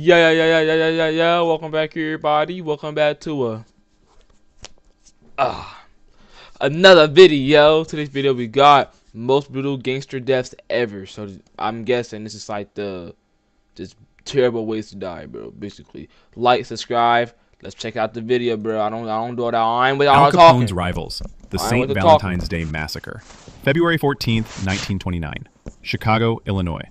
Yeah. Welcome back, everybody. Welcome back to uh, another video. Today's video we got most brutal gangster deaths ever. So I'm guessing this is like the just terrible ways to die, bro. Basically, like, subscribe. Let's check out the video, bro. I don't do that. I ain't with Al all the Capone's talking. rivals, the I ain't with St. the talking. Valentine's Day Massacre. February 14th, 1929. Chicago, Illinois.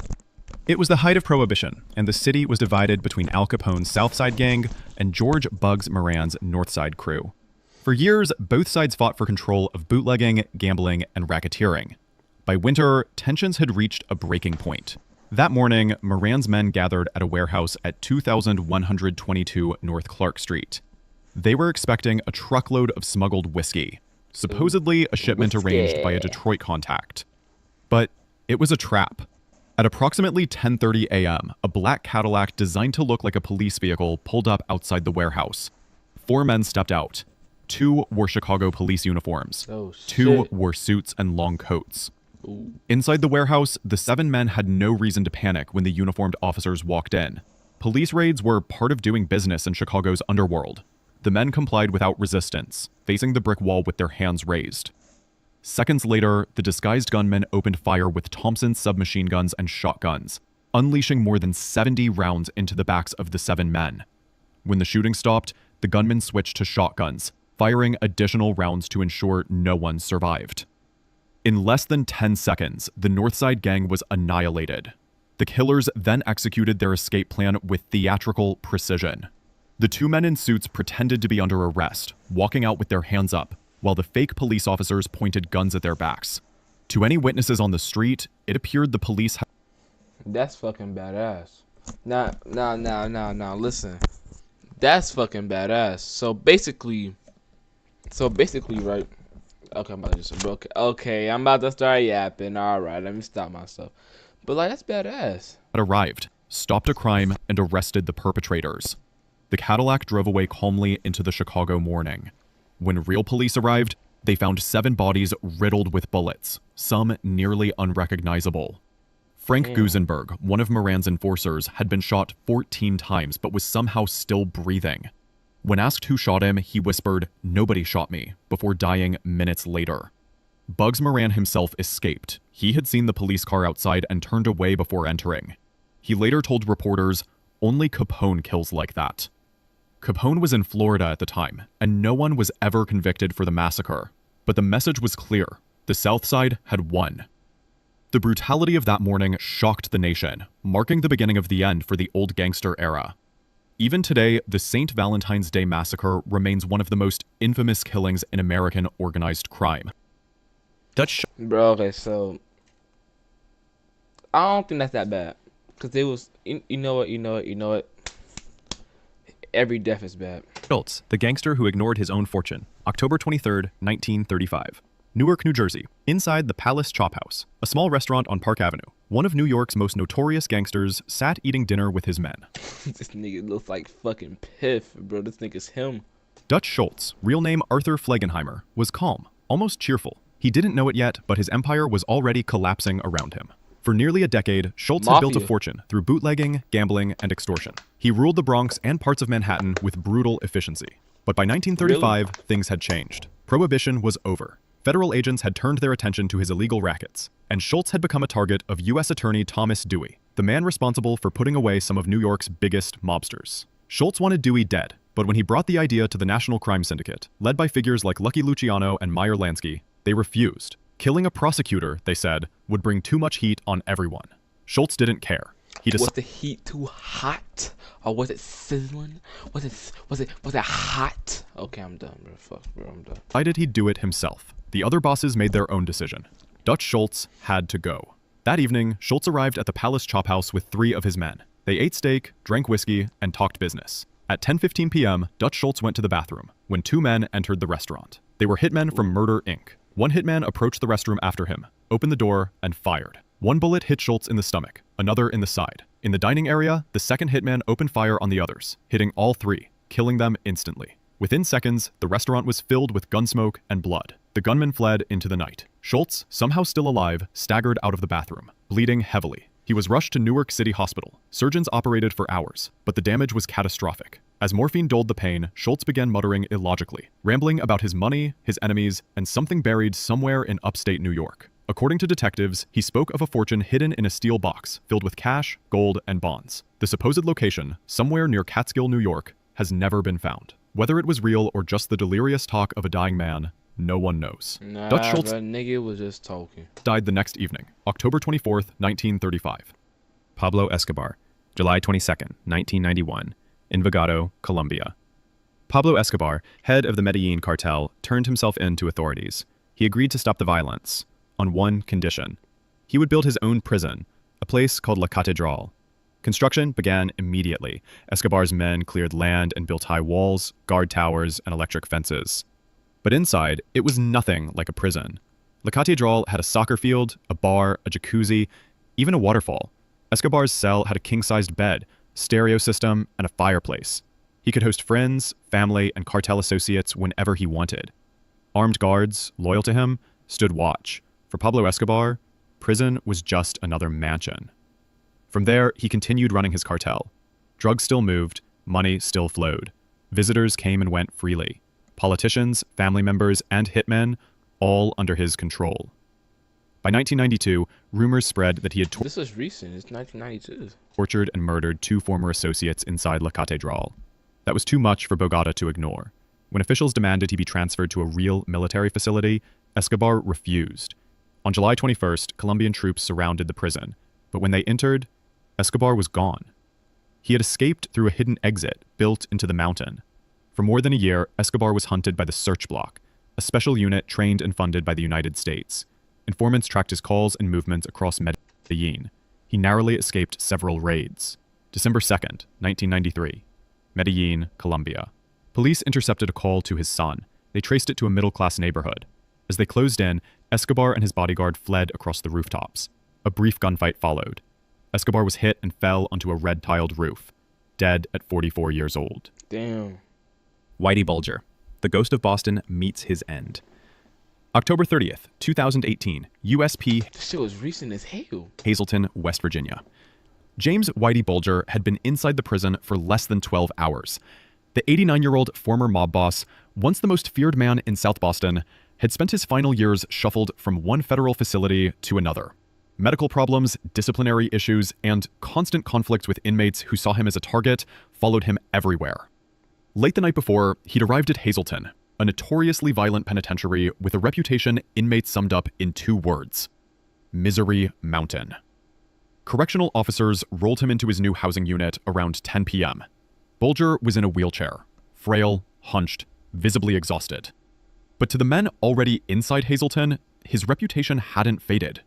It was the height of Prohibition, and the city was divided between Al Capone's South Side gang and George Bugs Moran's North Side crew. For years, both sides fought for control of bootlegging, gambling, and racketeering. By winter, tensions had reached a breaking point. That morning, Moran's men gathered at a warehouse at 2122 North Clark Street. They were expecting a truckload of smuggled whiskey, supposedly a shipment arranged by a Detroit contact. But it was a trap. At approximately 10:30 a.m., a black Cadillac designed to look like a police vehicle pulled up outside the warehouse. 4 men stepped out. 2 wore Chicago police uniforms. Oh, 2 shit. wore suits and long coats. Ooh. Inside the warehouse, the 7 men had no reason to panic when the uniformed officers walked in. Police raids were part of doing business in Chicago's underworld. The men complied without resistance, facing the brick wall with their hands raised. Seconds later, the disguised gunmen opened fire with Thompson submachine guns and shotguns, unleashing more than 70 rounds into the backs of the 7 men. When the shooting stopped, the gunmen switched to shotguns, firing additional rounds to ensure no one survived. In less than 10 seconds, the Northside gang was annihilated. The killers then executed their escape plan with theatrical precision. The 2 men in suits pretended to be under arrest, walking out with their hands up, while the fake police officers pointed guns at their backs. To any witnesses on the street, it appeared the police had... That's fucking badass. Now, listen. That's fucking badass. So basically, right? Okay, I'm about to do some broke. Okay, I'm about to start yapping. All right, let me stop myself. But like, that's badass. arrived, stopped a crime, and arrested the perpetrators. The Cadillac drove away calmly into the Chicago morning. When real police arrived, they found 7 bodies riddled with bullets, some nearly unrecognizable. Frank Gusenberg, one of Moran's enforcers, had been shot 14 times but was somehow still breathing. When asked who shot him, he whispered, "Nobody shot me," before dying minutes later. Bugs Moran himself escaped. He had seen the police car outside and turned away before entering. He later told reporters, "Only Capone kills like that." Capone was in Florida at the time, and no one was ever convicted for the massacre. But the message was clear. The South Side had won. The brutality of that morning shocked the nation, marking the beginning of the end for the old gangster era. Even today, the St. Valentine's Day Massacre remains one of the most infamous killings in American organized crime. Bro, okay, so I don't think that's that bad. Cause it was, you know what? Every death is bad. Schultz, the gangster who ignored his own fortune. October 23rd, 1935. Newark, New Jersey. Inside the Palace Chop House, a small restaurant on Park Avenue, one of New York's most notorious gangsters sat eating dinner with his men. This nigga looks like fucking Piff, bro. This nigga's him. Dutch Schultz, real name Arthur Flegenheimer, was calm, almost cheerful. He didn't know it yet, but his empire was already collapsing around him. For nearly a decade, Schultz had built a Mafia. fortune through bootlegging, gambling, and extortion. He ruled the Bronx and parts of Manhattan with brutal efficiency. But by 1935, things had changed. Prohibition was over. Federal agents had turned their attention to his illegal rackets, and Schultz had become a target of U.S. Attorney Thomas Dewey, the man responsible for putting away some of New York's biggest mobsters. Schultz wanted Dewey dead, but when he brought the idea to the National Crime Syndicate, led by figures like Lucky Luciano and Meyer Lansky, they refused. Killing a prosecutor, they said, would bring too much heat on everyone. Schultz didn't care. He Was the heat too hot, or was it sizzling? Was it hot? Okay, I'm done, bro. Fuck, bro, I'm done. decided he'd do it himself. The other bosses made their own decision. Dutch Schultz had to go. That evening, Schultz arrived at the Palace Chop House with 3 of his men. They ate steak, drank whiskey, and talked business. At 10:15 p.m., Dutch Schultz went to the bathroom when 2 men entered the restaurant. They were hitmen from Murder, Inc. One hitman approached the restroom after him, opened the door, and fired. One bullet hit Schultz in the stomach, another in the side. In the dining area, the second hitman opened fire on the others, hitting all 3, killing them instantly. Within seconds, the restaurant was filled with gun smoke and blood. The gunman fled into the night. Schultz, somehow still alive, staggered out of the bathroom, bleeding heavily. He was rushed to Newark City Hospital. Surgeons operated for hours, but the damage was catastrophic. As morphine dulled the pain, Schultz began muttering illogically, rambling about his money, his enemies, and something buried somewhere in upstate New York. According to detectives, he spoke of a fortune hidden in a steel box filled with cash, gold, and bonds. The supposed location, somewhere near Catskill, New York, has never been found. Whether it was real or just the delirious talk of a dying man, no one knows. Nah, Dutch Schultz that nigga was just talking. died the next evening, October 24th, 1935. Pablo Escobar, July 22nd, 1991, Envigado, Colombia. Pablo Escobar, head of the Medellin cartel, turned himself in to authorities. He agreed to stop the violence, on one condition. He would build his own prison, a place called La Catedral. Construction began immediately. Escobar's men cleared land and built high walls, guard towers, and electric fences. But inside, it was nothing like a prison. La Catedral had a soccer field, a bar, a jacuzzi, even a waterfall. Escobar's cell had a king-sized bed, stereo system, and a fireplace. He could host friends, family, and cartel associates whenever he wanted. Armed guards, loyal to him, stood watch. For Pablo Escobar, prison was just another mansion. From there, he continued running his cartel. Drugs still moved, money still flowed. Visitors came and went freely. Politicians, family members, and hitmen, all under his control. By 1992, rumors spread that he had This is recent. It's 1992. tortured and murdered 2 former associates inside La Catedral. That was too much for Bogota to ignore. When officials demanded he be transferred to a real military facility, Escobar refused. On July 21st, Colombian troops surrounded the prison, but when they entered, Escobar was gone. He had escaped through a hidden exit built into the mountain. For more than a year, Escobar was hunted by the Search Block, a special unit trained and funded by the United States. Informants tracked his calls and movements across Medellin. He narrowly escaped several raids. December 2nd, 1993. Medellin, Colombia. Police intercepted a call to his son. They traced it to a middle-class neighborhood. As they closed in, Escobar and his bodyguard fled across the rooftops. A brief gunfight followed. Escobar was hit and fell onto a red-tiled roof, dead at 44 years old. Damn. Whitey Bulger, the ghost of Boston meets his end. October 30th, 2018, USP This shit was recent as hell. Hazleton, West Virginia. James Whitey Bulger had been inside the prison for less than 12 hours. The 89-year-old former mob boss, once the most feared man in South Boston, had spent his final years shuffled from one federal facility to another. Medical problems, disciplinary issues, and constant conflicts with inmates who saw him as a target followed him everywhere. Late the night before, he'd arrived at Hazleton, a notoriously violent penitentiary with a reputation inmates summed up in 2 words: Misery Mountain. Correctional officers rolled him into his new housing unit around 10 p.m. Bulger was in a wheelchair, frail, hunched, visibly exhausted. But to the men already inside Hazleton, his reputation hadn't faded.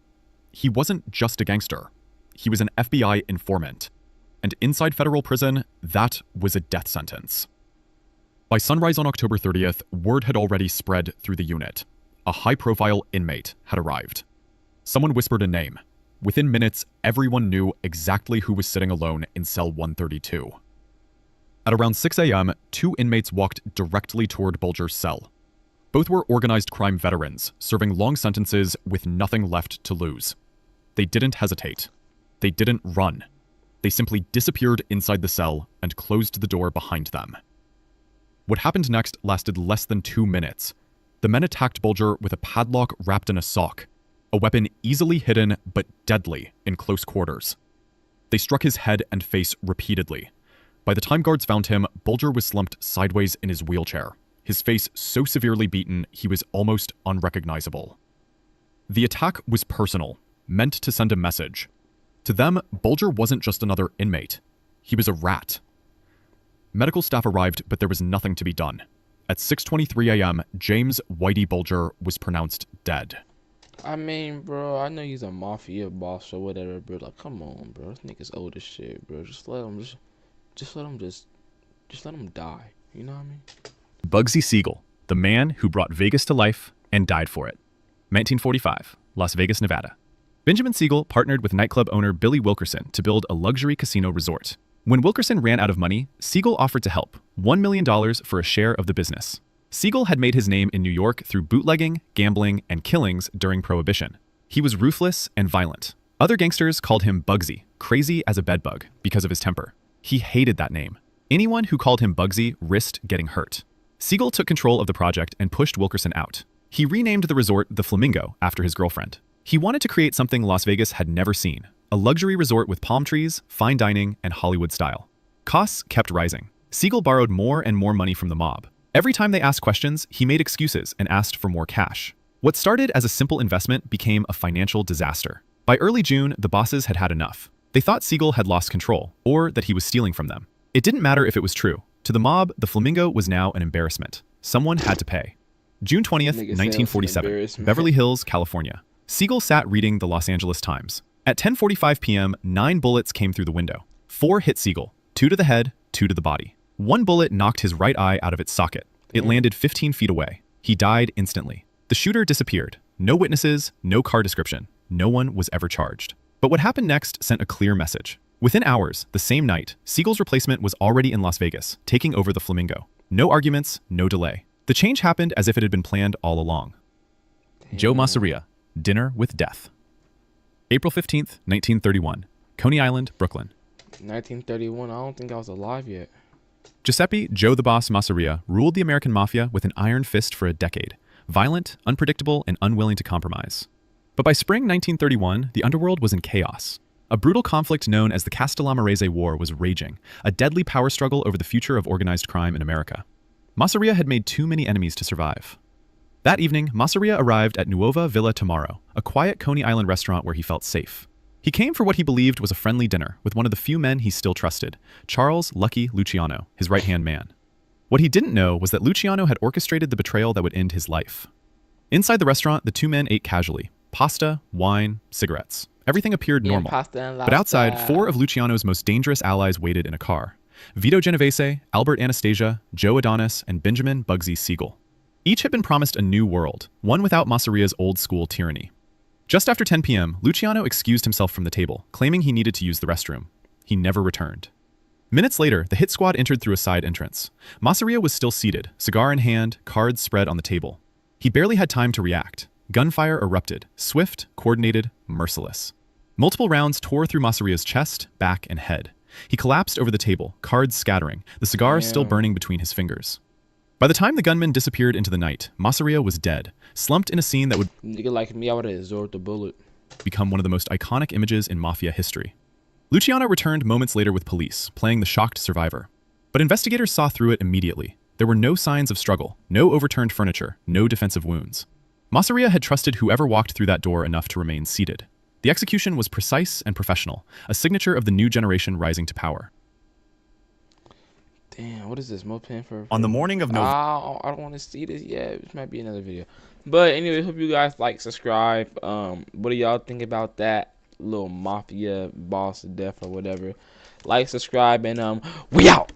He wasn't just a gangster. He was an FBI informant. And inside federal prison, that was a death sentence. By sunrise on October 30th, word had already spread through the unit. A high-profile inmate had arrived. Someone whispered a name. Within minutes, everyone knew exactly who was sitting alone in cell 132. At around 6 a.m., 2 inmates walked directly toward Bulger's cell. Both were organized crime veterans, serving long sentences with nothing left to lose. They didn't hesitate. They didn't run. They simply disappeared inside the cell and closed the door behind them. What happened next lasted less than 2 minutes. The men attacked Bulger with a padlock wrapped in a sock, a weapon easily hidden but deadly in close quarters. They struck his head and face repeatedly. By the time guards found him, Bulger was slumped sideways in his wheelchair, his face so severely beaten he was almost unrecognizable. The attack was personal, meant to send a message. To them, Bulger wasn't just another inmate. He was a rat. Medical staff arrived, but there was nothing to be done. At 6:23 a.m., James Whitey Bulger was pronounced dead. I mean, bro, I know he's a mafia boss or whatever, bro. Like, come on, bro. This nigga's old as shit, bro. Just let him let him die. You know what I mean? Bugsy Siegel, the man who brought Vegas to life and died for it. 1945, Las Vegas, Nevada. Benjamin Siegel partnered with nightclub owner Billy Wilkerson to build a luxury casino resort. When Wilkerson ran out of money, Siegel offered to help, $1 million for a share of the business. Siegel had made his name in New York through bootlegging, gambling, and killings during Prohibition. He was ruthless and violent, Other gangsters called him Bugsy, crazy as a bedbug, because of his temper. He hated that name. Anyone who called him Bugsy risked getting hurt. Siegel took control of the project and pushed Wilkerson out. He renamed the resort the Flamingo after his girlfriend. He wanted to create something Las Vegas had never seen, a luxury resort with palm trees, fine dining, and Hollywood style. Costs kept rising. Siegel borrowed more and more money from the mob. Every time they asked questions, he made excuses and asked for more cash. What started as a simple investment became a financial disaster. By early June, the bosses had had enough. They thought Siegel had lost control, or that he was stealing from them. It didn't matter if it was true. To the mob, the Flamingo was now an embarrassment. Someone had to pay. June 20th, 1947, Beverly Hills, California. Siegel sat reading the Los Angeles Times. At 10:45 p.m., 9 bullets came through the window. 4 hit Siegel, 2 to the head, 2 to the body. 1 bullet knocked his right eye out of its socket. It landed 15 feet away. He died instantly. The shooter disappeared. No witnesses, no car description. No one was ever charged. But what happened next sent a clear message. Within hours, the same night, Siegel's replacement was already in Las Vegas, taking over the Flamingo. No arguments, no delay. The change happened as if it had been planned all along. Joe Masseria, Dinner with Death. April 15th, 1931, Coney Island, Brooklyn. 1931, I don't think I was alive yet. Giuseppe Joe the Boss Masseria ruled the American Mafia with an iron fist for a decade, violent, unpredictable, and unwilling to compromise. But by spring 1931, the underworld was in chaos. A brutal conflict known as the Castellamarese War was raging, a deadly power struggle over the future of organized crime in America. Masseria had made too many enemies to survive. That evening, Masseria arrived at Nuova Villa Tomorrow, a quiet Coney Island restaurant where he felt safe. He came for what he believed was a friendly dinner with one of the few men he still trusted, Charles Lucky Luciano, his right-hand man. What he didn't know was that Luciano had orchestrated the betrayal that would end his life. Inside the restaurant, the two men ate casually. Pasta, wine, cigarettes. Everything appeared normal. But outside, 4 of Luciano's most dangerous allies waited in a car. Vito Genovese, Albert Anastasia, Joe Adonis, and Benjamin Bugsy Siegel. Each had been promised a new world, one without Masseria's old-school tyranny. Just after 10 p.m., Luciano excused himself from the table, claiming he needed to use the restroom. He never returned. Minutes later, the hit squad entered through a side entrance. Masseria was still seated, cigar in hand, cards spread on the table. He barely had time to react. Gunfire erupted, swift, coordinated, merciless. Multiple rounds tore through Masseria's chest, back, and head. He collapsed over the table, cards scattering, the cigar still burning between his fingers. By the time the gunman disappeared into the night, Masseria was dead, slumped in a scene that would nigga like me, I would have absorbed the bullet. Become one of the most iconic images in Mafia history. Luciano returned moments later with police, playing the shocked survivor. But investigators saw through it immediately. There were no signs of struggle, no overturned furniture, no defensive wounds. Masseria had trusted whoever walked through that door enough to remain seated. The execution was precise and professional, a signature of the new generation rising to power. Damn, what is this? Mo pen for? On the morning of November. I don't want to see this yet. This might be another video. But anyway, hope you guys like, subscribe. What do y'all think about that little Mafia boss death or whatever? Like, subscribe, and we out.